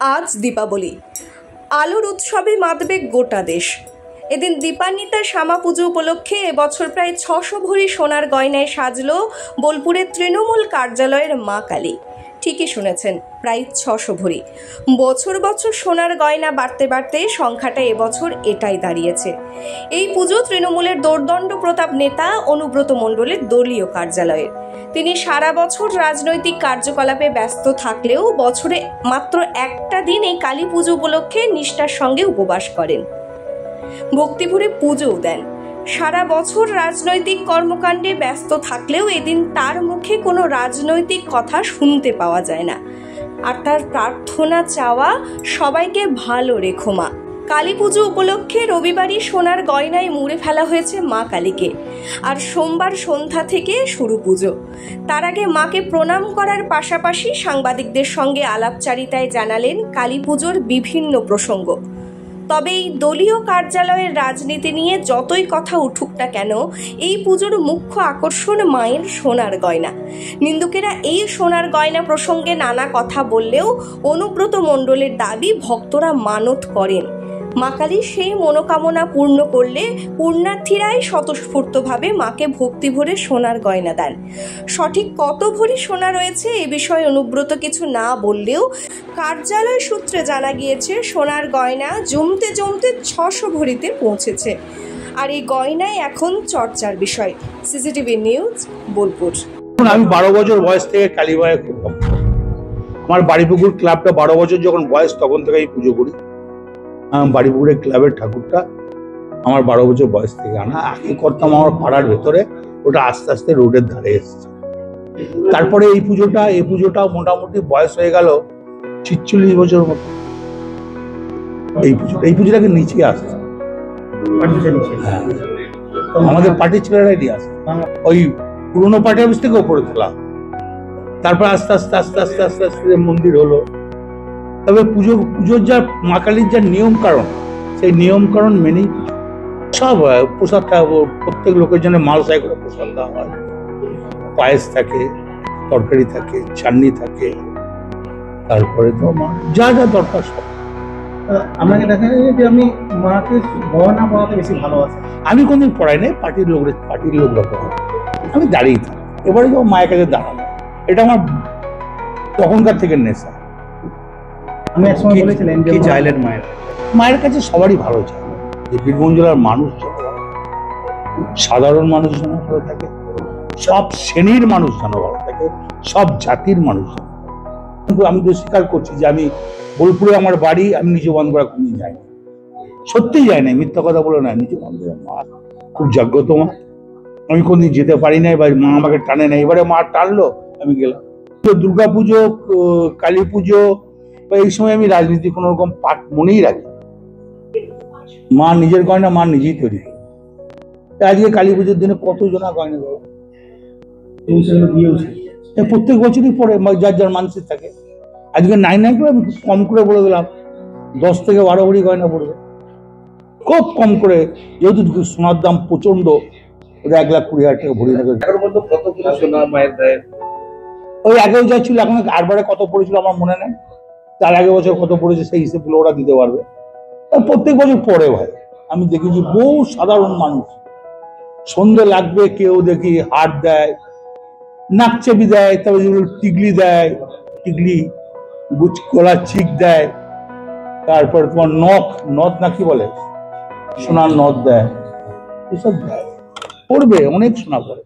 আজ দীপাবলি, আলোর উৎসবে মাতবে গোটা দেশ। এদিন দীপান্বিতা শ্যামা পুজো উপলক্ষে এবছর প্রায় 600 ভরি সোনার গয়নায় সাজল বোলপুরের তৃণমূল কার্যালয়ের মা কালী। ঠিকই শুনেছেন, প্রায় 600 ভরি। বছর বছর সোনার গয়না বাড়তে বাড়তে সংখ্যাটা এবছর এটাই দাঁড়িয়েছে। এই পুজো তৃণমূলের দোর্দণ্ড প্রতাপ নেতা অনুব্রত মণ্ডলের দলীয় কার্যালয়ের। তিনি সারা বছর রাজনৈতিক কার্যকলাপে ব্যস্ত থাকলেও বছরে মাত্র একটা দিন এই কালী পুজো উপলক্ষে নিষ্ঠার সঙ্গে উপবাস করেন, ভক্তিভরে পুজোও দেন। সারা বছর রাজনৈতিক কর্মকাণ্ডে ব্যস্ত থাকলেও এদিন তার মুখে কোনো রাজনৈতিক কথা শুনতে পাওয়া যায় না। আর তার প্রার্থনা চাওয়া, সবাইকে ভালো রেখো মা। কালী পুজো উপলক্ষে রবিবারই সোনার গয়নায় মুড়ে ফেলা হয়েছে মা কালীকে। আর সোমবার সন্ধ্যা থেকে শুরু পুজো। তার আগে মাকে প্রণাম করার পাশাপাশি সাংবাদিকদের সঙ্গে আলাপচারিতায় জানালেন কালী পুজোর বিভিন্ন প্রসঙ্গ। তবে এই দলীয় কার্যালয়ের রাজনীতি নিয়ে যতই কথা উঠুক না কেন, এই পুজোর মুখ্য আকর্ষণ মায়ের সোনার গয়না। নিন্দুকেরা এই সোনার গয়না প্রসঙ্গে নানা কথা বললেও অনুব্রত মণ্ডলের দাবি, ভক্তরা মানত করেন, মা কালী সেই মনোকামনা পূর্ণ করলে পুণ্যার্থীরাই স্বতঃস্ফূর্তভাবে মাকে ভক্তি ভরে সোনার গয়না দেন। সঠিক কত ভরি সোনা রয়েছে এ বিষয়ে অনুব্রত কিছু না বললেও কার্যালয় সূত্রে জানা গিয়েছে সোনার গয়না জমতে জমতে 600 ভরিতে পৌঁছেছে। আর এই গয়নাই এখন চর্চার বিষয়। CCTV news, Bolpur. আমি 12 বছর বয়স থেকে কালীবাড়ি খুব ভক্ত। আমার বাড়িপুকুর ক্লাবটা 12 বছর যখন বয়স তখন থেকে আমি পুজো করি। বাড়িপুকুরের ক্লাবের ঠাকুরটা আমার 12 বছর বয়স থেকে আনা। আগে করতাম আমার পাড়ার ভেতরে, ওটা আস্তে আস্তে রোডের ধারে এসেছে। তারপরে এই পুজোটা মোটামুটি বয়স হয়ে গেল 46 বছর মতো। এই পুজোটাকে নিচে আসছে, হ্যাঁ, আমাদের পার্টির ছেলেরাই নিয়ে আসে। ওই পুরোনো পার্টি অফিস থেকে ওপরে তোলা, তারপর আস্তে আস্তে আস্তে আস্তে আস্তে আস্তে মন্দির হলো। তবে পুজোর যা মা কালীর যা নিয়ম কারণ, সেই নিয়ম কারণ মেনেই সব প্রসাদ, প্রত্যেক লোকের জন্য মালসাই করে প্রসাদ দেওয়া হয়। পায়েস থাকে, তরকারি থাকে, চাটনি থাকে, তারপরে তো যা যা দরকার সব। আপনাকে দেখা যায় যে আমি মাকে গহনা পড়াতে বেশি ভালোবাসি। আমি কোনদিন পড়াই নাই, পার্টির লোকরা পড়ায়। আমি দাঁড়িয়ে থাকি, এবারে যখন মায়ের কাছে দাঁড়ানো, এটা আমার তখনকার থেকে নেশা। আমি একসময় বলেছিলেন কি চাইলেন মায়ের কাছে সবারই ভালো চাই, যে বীরভূম জেলার মানুষ যেন সাধারণ মানুষ যেন ভালো থাকে, সব শ্রেণীর মানুষ যেন ভালো থাকে, সব জাতির মানুষ যেন। কিন্তু আমি তো স্বীকার করছি যে আমি বোলপুরে আমার বাড়ি, আমি নিচু বন্ধরা কোনদিন যাইনি, সত্যিই যাই নাই, মিথ্যা কথা বলে না। নিচু বন্ধরা মা খুব জাগ্রত মা, আমি কোনদিন যেতে পারি নাই বা মা আমাকে টানে নাই। এবারে মা টানলো, আমি গেলাম। তো দুর্গা পুজো, কালী পুজো বা এই সময় আমি রাজনীতি কোনো রকম পাঠ মনেই রাখি। মা নিজের গয়না মা নিজেই তৈরি। আজকে কালী পুজোর দিনে কতজনা গয়না দেবো, প্রত্যেক বছরই পরে যার যার মানসিক থাকে। আজকে নাই করে আমি কম করে বলে দিলাম 10 থেকে 12 ভরি গয়না পড়বে, খুব কম করে, যেহেতু সোনার দাম প্রচন্ড। 1,20,000 টাকা ভরি না। ওই আগেও যা ছিল, এখন আরবারে কত পড়েছিল আমার মনে নেই, তার আগে বছর কত পড়েছে সেই হিসেবে ওরা দিতে পারবে। প্রত্যেক বছর পরে ভাই আমি দেখেছি বহু সাধারণ মানুষ সন্ধে লাগবে, কেউ দেখি হাট দেয়, নাক চেপি দেয়, তারপরে যেগুলো টিকলি দেয়, টিকলি গলার চিক দেয়, তারপর তোমার নথ না কি বলে, সোনার নথ দেয়, এসব দেয়, পড়বে অনেক সোনা পড়ে।